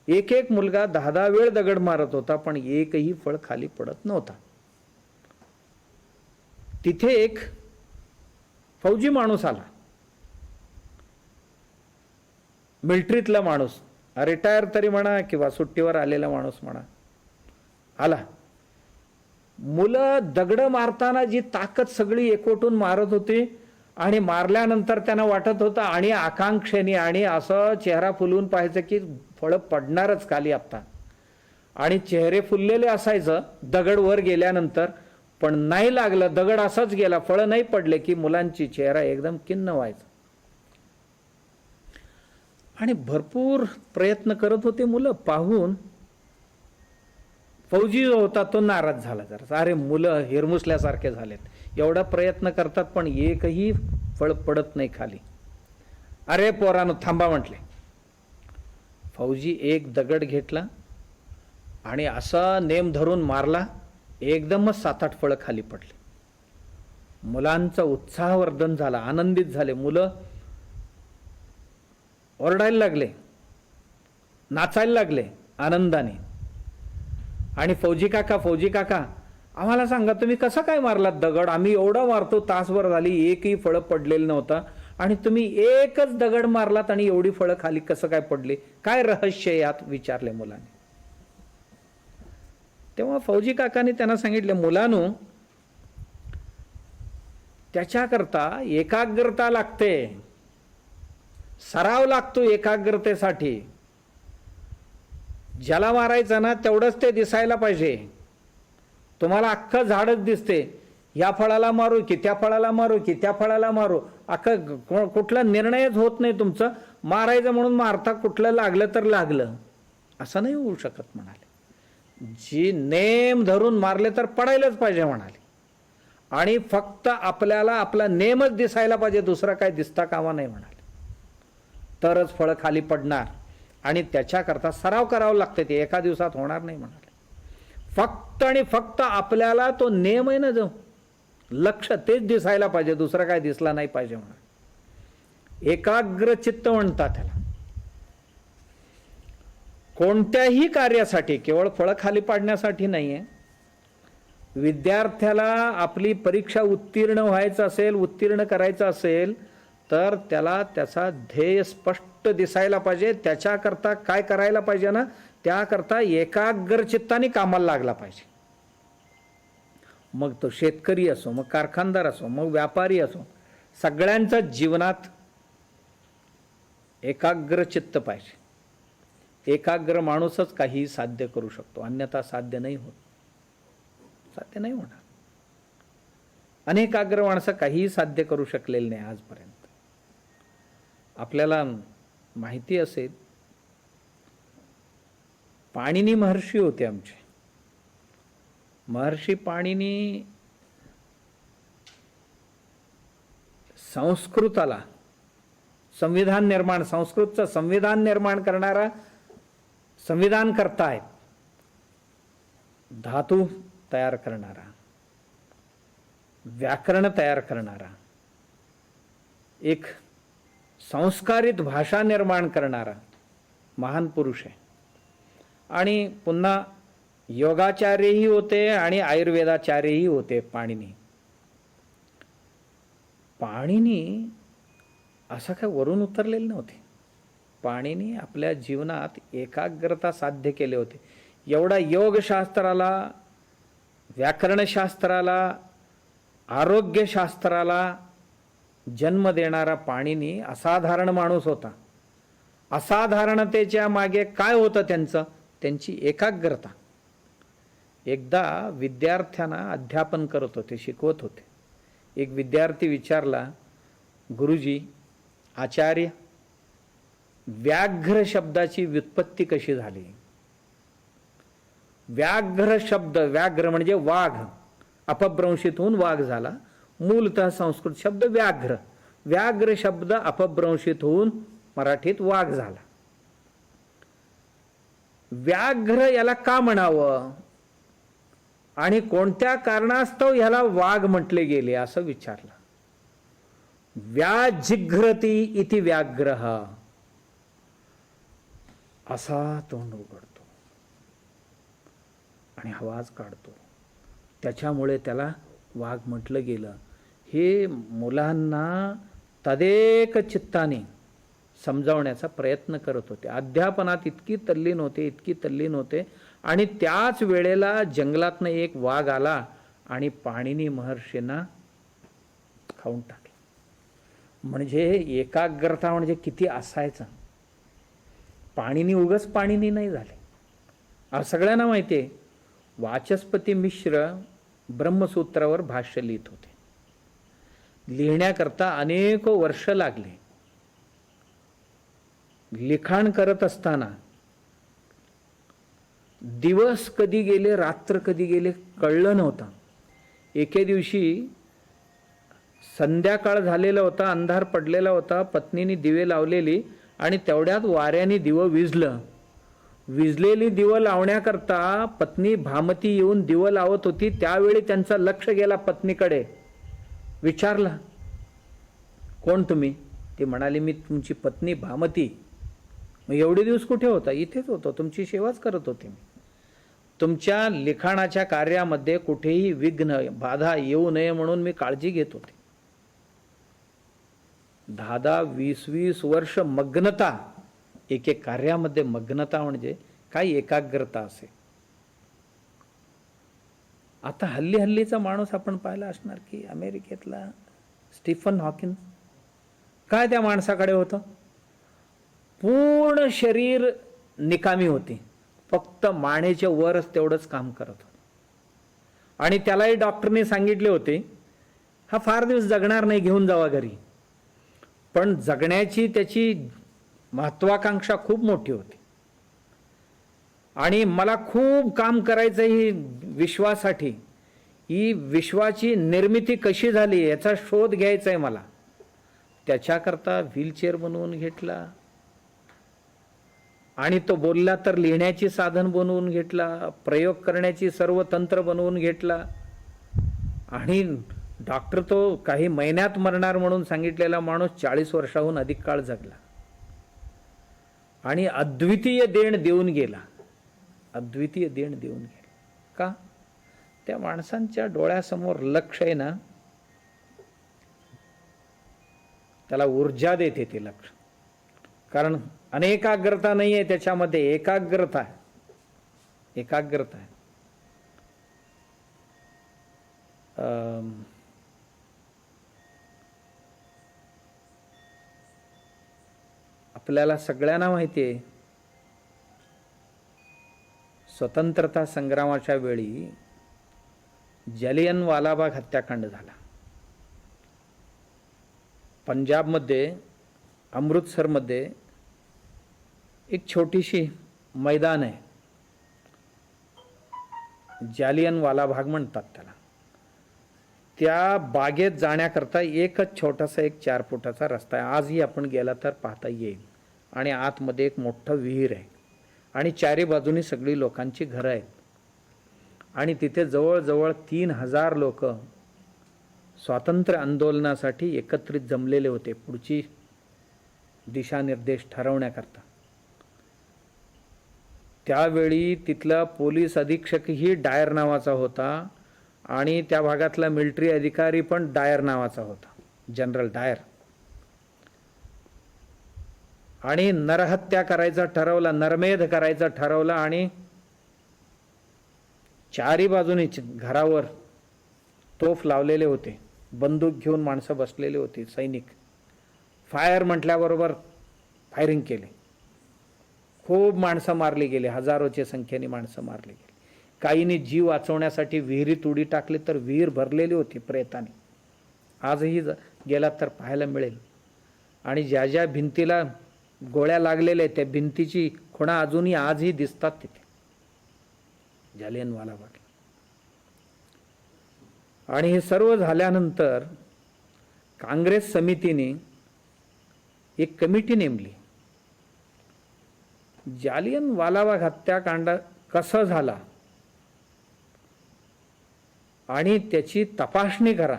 एक एक मुलगा 10-10 वेळ दगड मारत होता, पण एकही फळ खाली पडत नव्हता. तिथे एक फौजी माणूस आला, मिलिटरीतला माणूस, रिटायर तरी म्हणा किंवा सुट्टीवर आलेला माणूस म्हणा, आला. मुलं दगड मारताना जी ताकद सगळी एकवटून मारत होती आणि मारल्यानंतर त्यांना वाटत होतं आणि आकांक्षेने आणि असं चेहरा फुलवून पाहायचं की फळं पडणारच खाली आता, आणि चेहरे फुललेले असायचं दगड वर गेल्यानंतर, पण नाही लागलं, दगड असाच गेला, फळं नाही पडले की मुलांची चेहरा एकदम खिन्न व्हायचा. आणि भरपूर प्रयत्न करत होते मुलं. पाहून फौजी जो होता तो नाराज झाला जरा, अरे मुलं हिरमुसल्यासारखे झालेत, एवढा प्रयत्न करतात पण एकही फळ पडत नाही खाली. अरे पोरानो थांबा म्हटले. फौजी एक दगड घेतला आणि असा नेम धरून मारला, एकदमच 7-8 फळं खाली पडली. मुलांचा उत्साहवर्धन झाला, आनंदित झाले. मुलं ओरडायला लागले, नाचायला लागले आनंदाने. आणि फौजी काका आम्हाला सांगा, तुम्ही कसं काय मारलात दगड? आम्ही एवढा मारतो, तासभर झाली, एकही फळं पडलेलं नव्हता, आणि तुम्ही एकच दगड मारलात आणि एवढी फळं खाली कसं काय पडली? काय रहस्य यात? विचारले मुलांनी. तेव्हा फौजी काकांनी त्यांना सांगितले, मुलांनो, त्याच्याकरता एकाग्रता लागते, सराव लागतो एकाग्रतेसाठी. ज्याला मारायचं ना तेवढंच ते दिसायला पाहिजे. तुम्हाला अख्खं झाडच दिसते, या फळाला मारू की त्या फळाला मारू की त्या फळाला मारू, अख्खं कुठला निर्णयच होत नाही तुमचं. मारायचं म्हणून मारता, कुठलं लागलं तर लागलं, असं नाही होऊ शकत म्हणाले. जी नेम धरून मारले तर पडायलाच पाहिजे म्हणाले. आणि फक्त आपल्याला आपला नेमच दिसायला पाहिजे, दुसरा काय दिसता कामा नाही म्हणाले, तरच फळ खाली पडणार. आणि त्याच्याकरता सराव करावा लागते, ते एका दिवसात होणार नाही म्हणाले. फक्त आणि फक्त आपल्याला तो नेम आहे ना, जो लक्ष तेच दिसायला पाहिजे, दुसरा काय दिसला नाही पाहिजे म्हणाले. एकाग्र चित्त म्हणतात त्याला. कोणत्याही कार्यासाठी, केवळ फळ खाली पाडण्यासाठी नाहीये. विद्यार्थ्याला आपली परीक्षा उत्तीर्ण व्हायचं असेल, उत्तीर्ण करायचं असेल, तर त्याला त्याचा ध्येय स्पष्ट दिसायला पाहिजे. त्याच्याकरता काय करायला पाहिजे ना, त्याकरता एकाग्र चित्ताने कामाला लागला पाहिजे. मग तो शेतकरी असो, मग कारखानदार असो, मग व्यापारी असो, सगळ्यांच्या जीवनात एकाग्र चित्त पाहिजे. एकाग्र माणूसच काही साध्य करू शकतो, अन्यथा साध्य नाही होत, साध्य नाही होणार. अनेकाग्र माणसं काहीही साध्य करू शकलेले नाही आजपर्यंत. आपल्याला माहिती असेल, पाणिनी महर्षी होते आमचे. महर्षी पाणिनी संस्कृताला संविधान निर्माण, संस्कृतचं संविधान निर्माण करणारा संविधान करता आहेत. धातू तयार करणारा, व्याकरण तयार करणारा, एक संस्कारित भाषा निर्माण करणारा महान पुरुष आहे. आणि पुन्हा योगाचार्यही होते आणि आयुर्वेदाचार्यही होते पाणिनी. पाणिनी असं काय वरून उतरलेले नव्हते. पाणिनी आपल्या जीवनात एकाग्रता साध्य केले होते. एवढा योगशास्त्राला, व्याकरणशास्त्राला, आरोग्यशास्त्राला जन्म देणारा पाणिनी असाधारण माणूस होता. असाधारणतेच्या मागे काय होतं त्यांचं? त्यांची एकाग्रता. एकदा विद्यार्थ्यांना अध्यापन करत होते, शिकवत होते. एक विद्यार्थी विचारला, गुरुजी, आचार्य, व्याघ्र शब्दाची व्युत्पत्ती कशी झाली? व्याघ्र शब्द, व्याघ्र म्हणजे वाघ, अपभ्रंशीतून वाघ झाला. मूलतः संस्कृत शब्द व्याघ्र, व्याघ्र शब्द अपभ्रंशीत होऊन मराठीत वाघ झाला. व्याघ्र याला का म्हणावं आणि कोणत्या कारणास्तव ह्याला वाघ म्हटले गेले असं विचारलं. व्याजिघ्रती इति व्याघ्रः, असा तोंड उघडतो आणि आवाज काढतो, त्याच्यामुळे त्याला वाघ म्हटलं गेलं. हे मुलांना तदेक चित्ताने समजावण्याचा प्रयत्न करत होते. अध्यापनात इतकी तल्लीन होते, इतकी तल्लीन होते. आणि त्याच वेळेला जंगलातनं एक वाघ आला आणि पाणिनी महर्षींना खाऊन टाकला. म्हणजे एकाग्रता म्हणजे किती असायचं. पाणिनी उगच पाणिनी नाही झाले. सगळ्यांना माहिती आहे, वाचस्पती मिश्र ब्रह्मसूत्रावर भाष्य लिहित होते. लिहिण्याकरता अनेक वर्ष लागले. लिखाण करत असताना दिवस कधी गेले, रात्र कधी गेले कळलं नव्हतं. एके दिवशी संध्याकाळ झालेला होता, अंधार पडलेला होता. पत्नीने दिवे लावलेली आणि तेवढ्यात वाऱ्याने दिवं विझलं. विजलेली दिवं लावण्याकरता पत्नी भामती येऊन दिवं लावत होती. त्यावेळी त्यांचं लक्ष गेला पत्नीकडे. विचारला, कोण तुम्ही? ती म्हणाली, मी तुमची पत्नी भामती. मग एवढे दिवस कुठे होता? इथेच होतो, तुमची सेवाच करत होते मी. तुमच्या लिखाणाच्या कार्यामध्ये कुठेही विघ्न बाधा येऊ नये म्हणून मी काळजी घेत होते. 10-10, 20-20 वर्ष मग्नता, एक एक कार्यामध्ये मग्नता म्हणजे काय एकाग्रता असे. आता हल्लीचा माणूस आपण पाहिला असणार की अमेरिकेतला स्टीफन हॉकिन्स, काय त्या माणसाकडे होतं? पूर्ण शरीर निकामी होती, फक्त मानेच्या वरच तेवढंच काम करत होतं. आणि त्यालाही डॉक्टरने सांगितले होते, हा फार दिवस जगणार नाही, घेऊन जावा घरी. पण जगण्याची त्याची महत्वाकांक्षा खूप मोठी होती. आणि मला खूप काम करायचं ही विश्वासाठी, ही विश्वाची निर्मिती कशी झाली याचा शोध घ्यायचा आहे मला. त्याच्याकरता व्हीलचेअर बनवून घेतला आणि तो बोलला तर लिहिण्याची साधन बनवून घेतला, प्रयोग करण्याची सर्व तंत्र बनवून घेतला. आणि डॉक्टर तो काही महिन्यात मरणार म्हणून सांगितलेला माणूस 40 वर्षाहून अधिक काळ जगला आणि अद्वितीय देण देऊन गेला. अद्वितीय देण देऊन गेला. का? त्या माणसांच्या डोळ्यासमोर लक्ष आहे ना, त्याला ऊर्जा देते ते लक्ष. कारण अनेकाग्रता नाही आहे त्याच्यामध्ये, एकाग्रता आहे. एकाग्रता आहे. आपल्याला सगळ्यांना माहिती आहे, स्वतंत्रता संग्रामाच्या वेळी जालियनवाला बाग हत्याकांड झाला. पंजाबमध्ये अमृतसरमध्ये एक छोटीशी मैदान आहे, जालियनवाला बाग म्हणतात त्याला. त्या बागेत जाण्याकरता एकच छोटासा एक 4 फुटाचा रस्ता आहे. आजही आपण गेला तर पाहता येईल. आणि आतमध्ये एक मोठं विहीर आहे आणि चारी बाजूनी सगळी लोकांची घरं आहेत. आणि तिथे जवळजवळ 3000 लोक स्वातंत्र्य आंदोलनासाठी एकत्रित जमलेले होते, पुढची दिशानिर्देश ठरवण्याकरता. त्यावेळी तिथला पोलीस अधीक्षकही डायर नावाचा होता आणि त्या भागातला मिलिटरी अधिकारी पण डायर नावाचा होता, जनरल डायर. आणि नरहत्या करायचा ठरवला, नरमेध करायचा ठरवला आणि चारी बाजूनी घरावर तोफ लावलेले होते, बंदूक घेऊन माणसं बसलेले होते, सैनिक. फायर म्हटल्याबरोबर फायरिंग केले. खूप माणसं मारली गेली, हजारोच्या संख्येने माणसं मारली गेली. काहींनी जीव वाचवण्यासाठी विहिरीत उडी टाकली तर विहीर भरलेली होती प्रेताने. आजही गेला तर पाहायला मिळेल. आणि ज्या ज्या भिंतीला गोळ्या लागलेल्या त्या भिंतीची खुणा अजूनही आजही दिसतात तिथे जालियनवाला बाग. आणि हे सर्व झाल्यानंतर काँग्रेस समितीने एक कमिटी नेमली. जालियनवाला बाग हत्याकांड कसं झाला आणि त्याची तपासणी करा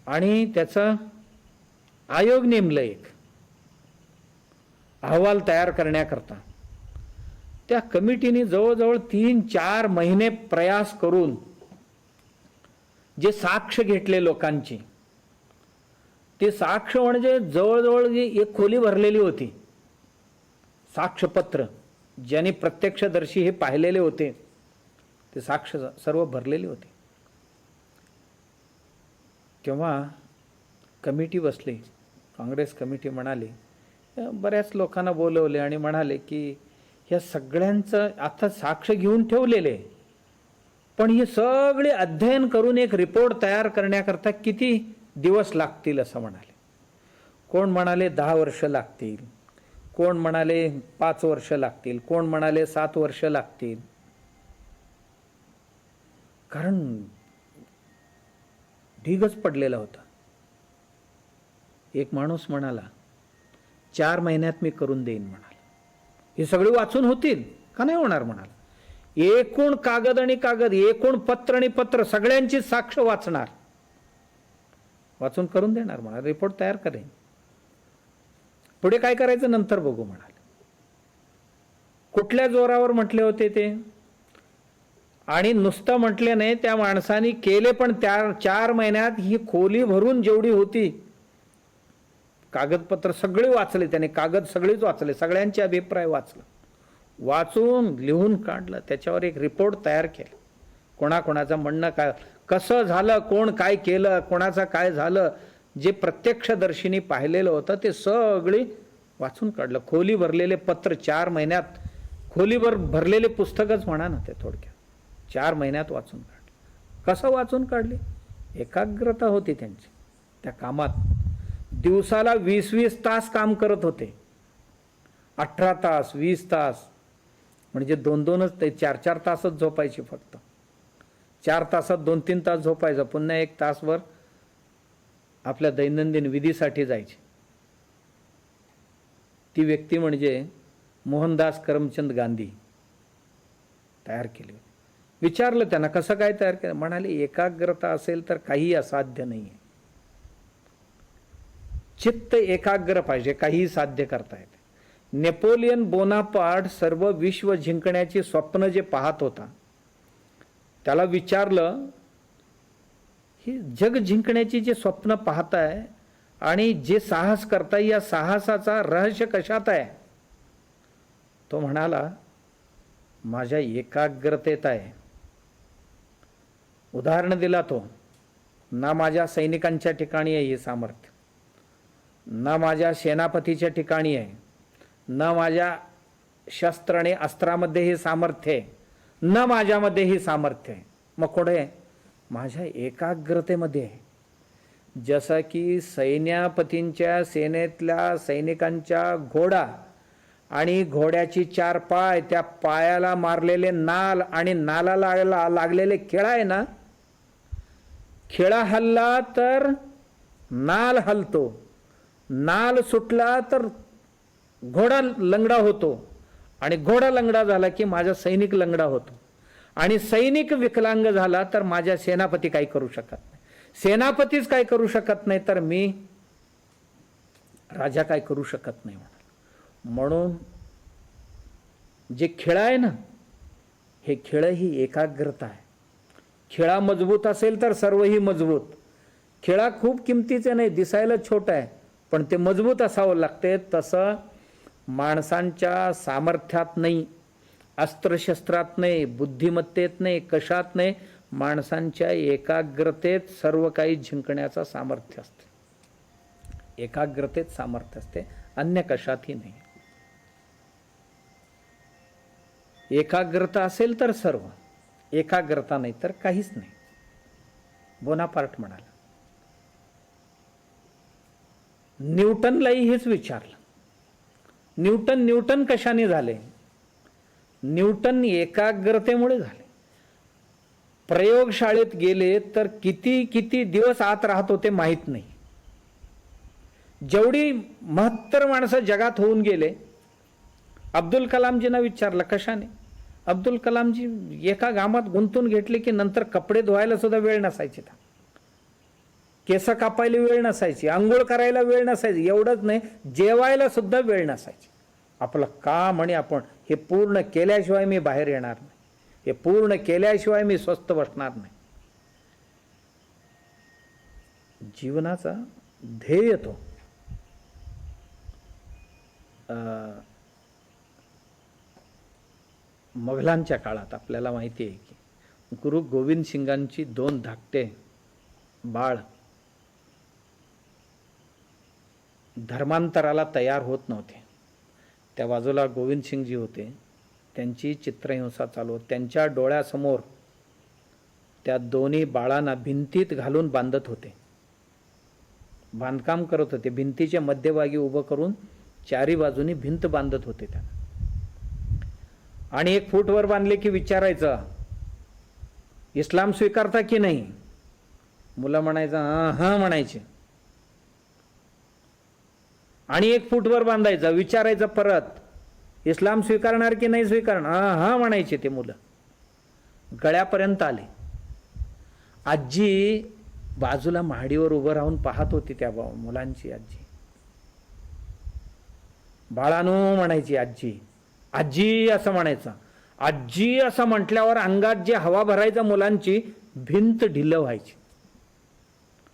आणि त्याचा आयोग नेमलं एक अहवाल तयार करण्याकरता. त्या कमिटीने जवळजवळ 3-4 महिने प्रयास करून जे साक्ष घेतले लोकांची, ते साक्ष म्हणजे जवळजवळ एक खोली भरलेली होती. साक्षपत्र ज्यांनी प्रत्यक्षदर्शी हे पाहिलेले होते ते साक्ष सर्व भरलेले होते. तेव्हा कमिटी बसली, काँग्रेस कमिटी म्हणाले, बऱ्याच लोकांना बोलवले आणि म्हणाले की ह्या सगळ्यांचं आता साक्ष घेऊन ठेवलेले, पण हे सगळे अध्ययन करून एक रिपोर्ट तयार करण्याकरता किती दिवस लागतील असं म्हणाले. कोण म्हणाले 10 वर्ष लागतील, कोण म्हणाले 5 वर्ष लागतील, कोण म्हणाले 7 वर्ष लागतील. कारण ढीगच पडलेला होता. एक माणूस म्हणाला 4 महिन्यात मी करून देईन म्हणाला. हे सगळे वाचून होतील का? नाही होणार म्हणाला. एकूण कागद आणि कागद, एकूण पत्र आणि पत्र, सगळ्यांची साक्ष वाचणार, वाचून करून देणार म्हणाला. रिपोर्ट तयार करेन, पुढे काय करायचं नंतर बघू म्हणाले. कुठल्या जोरावर म्हटले होते ते? आणि नुसतं म्हटले नाही, त्या माणसाने केले पण. त्या 4 महिन्यात ही खोली भरून जेवढी होती कागदपत्र सगळे वाचले त्याने, कागद सगळेच वाचले, सगळ्यांचे अभिप्राय वाचलं, वाचून लिहून काढलं, त्याच्यावर एक रिपोर्ट तयार केला. कोणाकोणाचं म्हणणं काय, कसं झालं, कोण काय केलं, कोणाचं काय झालं, जे प्रत्यक्षदर्शींनी पाहिलेलं होतं ते सगळे वाचून काढलं. खोली भरलेले पत्र 4 महिन्यात, खोलीभर भरलेले पुस्तकच म्हणा ना ते, थोडक्यात 4 महिन्यात वाचून काढले. कसं वाचून काढले? एकाग्रता होती त्यांची त्या कामात. दिवसाला 20-20 तास काम करत होते 18 तास 20 तास म्हणजे 2-2च ते 4-4 तासच झोपायची फक्त. 4 तासात 2-3 तास झोपायचं, पुन्हा 1 तासवर आपल्या दैनंदिन विधीसाठी जायचे. ती व्यक्ती म्हणजे मोहनदास करमचंद गांधी तयार केली. विचारलं त्यांना कसं काय तयार केलं, म्हणाले एकाग्रता असेल तर काही असाध्य नाही आहे. चित्त एकाग्र पाहिजे, काही साध्य करता येते. नेपोलियन बोनापार्ट सर्व विश्व जिंकण्याची स्वप्न जे पाहत होता, त्याला विचारलं ही जग जिंकण्याची जे स्वप्न पाहताय आणि जे साहस करताय, या साहसाचा रहस्य कशात आहे? तो म्हणाला माझ्या एकाग्रतेत आहे. उदाहरण दिला तो, ना माझ्या सैनिकांच्या ठिकाणी आहे हे सामर्थ्य, ना माझ्या सेनापतीच्या ठिकाणी आहे, न माझ्या शस्त्र आणि अस्त्रामध्ये हे सामर्थ्य आहे, न माझ्यामध्ये हे सामर्थ्य आहे. मग कुठे आहे? माझ्या एकाग्रतेमध्ये आहे. जसं की सैन्यापतींच्या सेनेतल्या सैनिकांच्या घोडा आणि घोड्याची 4 पाय, त्या पायाला मारलेले नाल आणि नालाला लागलेले खिळा आहे ना, खिळा हल्ला तर नाल हलतो, नाल सुटला तर घोडा लंगडा होतो, आणि घोडा लंगडा झाला की माझा सैनिक लंगडा होतो, आणि सैनिक विकलांग झाला तर माझ्या सेनापती काही करू शकत नाही. सेनापतीच काय करू शकत नाही तर मी राजा काय करू शकत नाही. म्हणून जे खेळ आहे ना, हे खेळ ही एकाग्रता आहे. खेळा मजबूत असेल तर सर्वही मजबूत. खेळा खूप किमतीचे नाही, दिसायला छोटा आहे, पण ते मजबूत असावं लागते. तसं माणसांच्या सामर्थ्यात नाही, अस्त्रशस्त्रात नाही, बुद्धिमत्तेत नाही, कशात नाही, माणसांच्या एकाग्रतेत सर्व काही जिंकण्याचं सामर्थ्य असते. एकाग्रतेत सामर्थ्य असते, अन्य कशातही नाही. एकाग्रता असेल तर सर्व, एकाग्रता नाही तर काहीच नाही. बोनापार्ट म्हणाला. न्यूटनलाही हेच विचारलं. न्यूटन कशाने झाले? न्यूटन एकाग्रतेमुळे झाले. प्रयोगशाळेत गेले तर किती दिवस आत राहत होते माहित नाही. जेवढी 72 माणसं जगात होऊन गेले, अब्दुल कलामजींना विचारलं कशाने? अब्दुल कलामजी एका घामात गुंतून घेतले की नंतर कपडे धुवायला सुद्धा वेळ नसायचे, केस कापायला वेळ नसायची, आंघोळ करायला वेळ नसायची. एवढंच नाही, जेवायला सुद्धा वेळ नसायची. आपलं काम आणि आपण हे पूर्ण केल्याशिवाय मी बाहेर येणार नाही, हे पूर्ण केल्याशिवाय मी स्वस्थ बसणार नाही. जीवनाचा ध्येय तो. मोगलांच्या काळात आपल्याला माहिती आहे की गुरु गोविंद सिंगांची 2 धाकटे बाळ धर्मांतराला तयार होत नव्हते. त्या बाजूला गोविंद सिंगजी होते, त्यांची चित्रहिंसा चालू. त्यांच्या डोळ्यासमोर त्या दोन्ही बाळांना भिंतीत घालून बांधत होते, बांधकाम करत होते. भिंतीच्या मध्यभागी उभं करून 4ही बाजूनी भिंत बांधत होते त्यांना. आणि 1 फूट वर बांधले की विचारायचं इस्लाम स्वीकारता की नाही? मुलं म्हणायचं हां म्हणायचे. आणि 1 फूट वर बांधायचं, विचारायचं परत इस्लाम स्वीकारणार की नाही स्वीकारणार? हां म्हणायचे ते मुलं. गळ्यापर्यंत आले. आजी बाजूला महाडीवर उभं राहून पाहत होती त्या मुलांची आजी. बाळानो म्हणायची आजी, आजी असं म्हणायचं. आजी असं म्हटल्यावर अंगात जी हवा भरायचा मुलांची, भिंत ढिल्ल व्हायची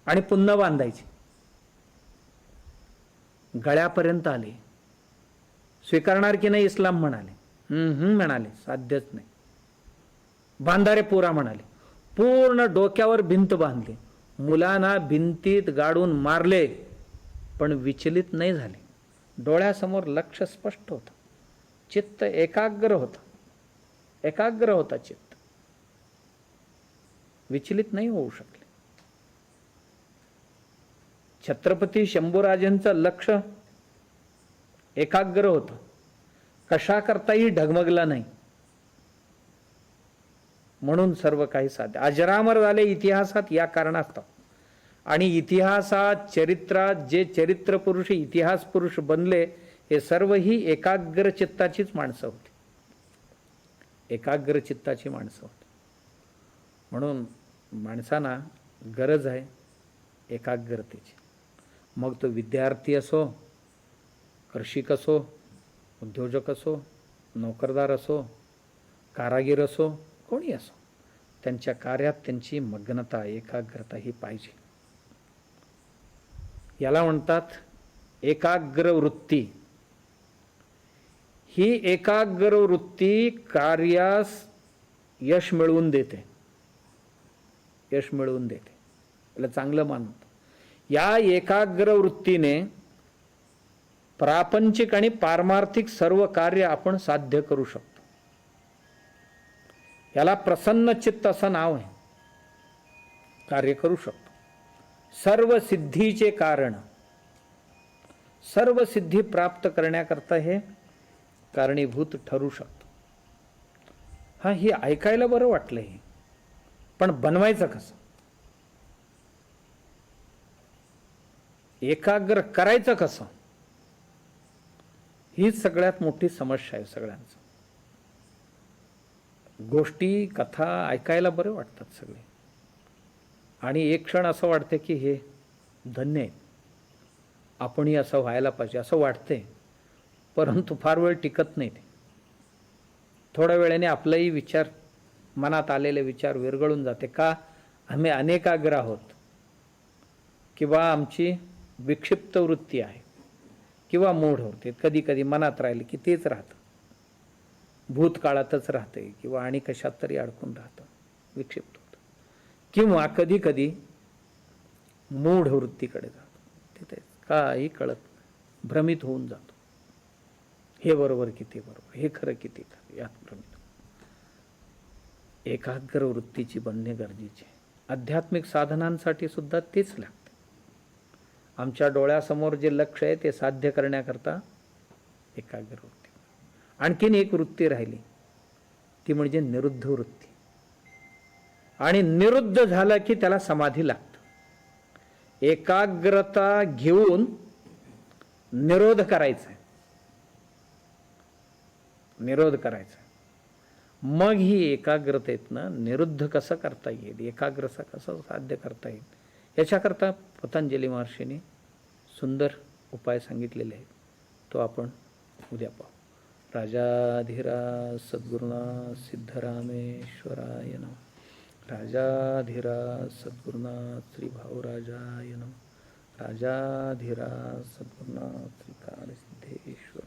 आणि पुन्हा बांधायची. गळ्यापर्यंत आले. स्वीकारणार की नाही इस्लाम म्हणाले. म्हणाले, साध्यच नाही. बांधारे पुरा म्हणाले. पूर्ण डोक्यावर भिंत बांधली. मुलांना भिंतीत गाडून मारले पण विचलित नाही झाले. डोळ्यासमोर लक्ष स्पष्ट होतं, चित्त एकाग्र होतं, एकाग्र होता चित्त, विचलित नाही होऊ शकले. छत्रपती शंभूराजांचं लक्ष एकाग्र होतं. कशा करताही डगमगला नाही, म्हणून सर्व काही साध्य. अजरामर झाले इतिहासात या कारणास्तव. आणि इतिहासात चरित्रात जे चरित्र पुरुष इतिहास पुरुष बनले हे सर्व ही एकाग्र चित्ताचीच माणसं होती, एकाग्र चित्ताची माणसं होती. म्हणून माणसांना गरज आहे एकाग्रतेची. मग तो विद्यार्थी असो, कृषिक असो, उद्योजक असो, नोकरदार असो, कारागीर असो, कोणी असो, त्यांच्या कार्यात त्यांची मग्नता एकाग्रता ही पाहिजे. याला म्हणतात एकाग्र वृत्ती. ही एकाग्र वृत्ती कार्यास यश मिळवून देते, यश मिळवून देते. त्याला चांगलं मानतो. या एकाग्र वृत्तीने प्रापंचिक आणि पारमार्थिक सर्व कार्य आपण साध्य करू शकतो. याला प्रसन्न चित्त असं नाव आहे. कार्य करू शकतो. सर्व सिद्धीचे कारण, सर्व सिद्धी प्राप्त करण्याकरता हे कारणीभूत ठरू शकतो. हा, हे ऐकायला बरं वाटलं हे, पण बनवायचं कसं, एकाग्र करायचं कसं, हीच सगळ्यात मोठी समस्या आहे सगळ्यांचं. गोष्टी कथा ऐकायला बरं वाटतात सगळे, आणि एक क्षण असं वाटते की हे धन्य आहे, आपणही असं व्हायला पाहिजे असं वाटते. परंतु फार वेळ टिकत नाही ते. थोड्या वेळाने आपलाही विचार, मनात आलेले विचार विरघळून जाते. का? आम्ही अनेकाग्र आहोत, किंवा आमची विक्षिप्त वृत्ती आहे, किंवा मूढ होते. कधी कधी मनात राहिले की तेच राहतं, भूतकाळातच राहते, किंवा आणि कशात तरी अडकून राहतं, विक्षिप्त होतं. किंवा कधी कधी मूढ वृत्तीकडे जातो, तिथे काही कळत, भ्रमित होऊन जातो. हे बरोबर किती बरोबर, हे खरं किती खरं, यात भ्रमित. एकाग्र वृत्तीची बनणे गरजेचे. आध्यात्मिक साधनांसाठी सुद्धा तेच लागते. आमच्या डोळ्यासमोर जे लक्ष आहे ते साध्य करण्याकरता एकाग्र वृत्ती. आणखीन एक वृत्ती राहिली, ती म्हणजे निरुद्ध वृत्ती. आणि निरुद्ध झालं की त्याला समाधी लागतं. एकाग्रता घेऊन निरोध करायचा, निरोध करायचा. मग ही एकाग्रतेतनं निरुद्ध कसं करता येईल, एकाग्रता कसं साध्य करता येईल, याच्याकरता पतंजली महर्षींनी सुंदर उपाय सांगितलेले आहेत. तो आपण उद्या पाहू. राजाधिराज सद्गुरुनाथ सिद्धरामेश्वराय नमः. राजाधिराज सद्गुरुनाथ श्री भाऊराजाय नमः. राजाधिराज सद्गुरुनाथ श्री काळसिद्धेश्वर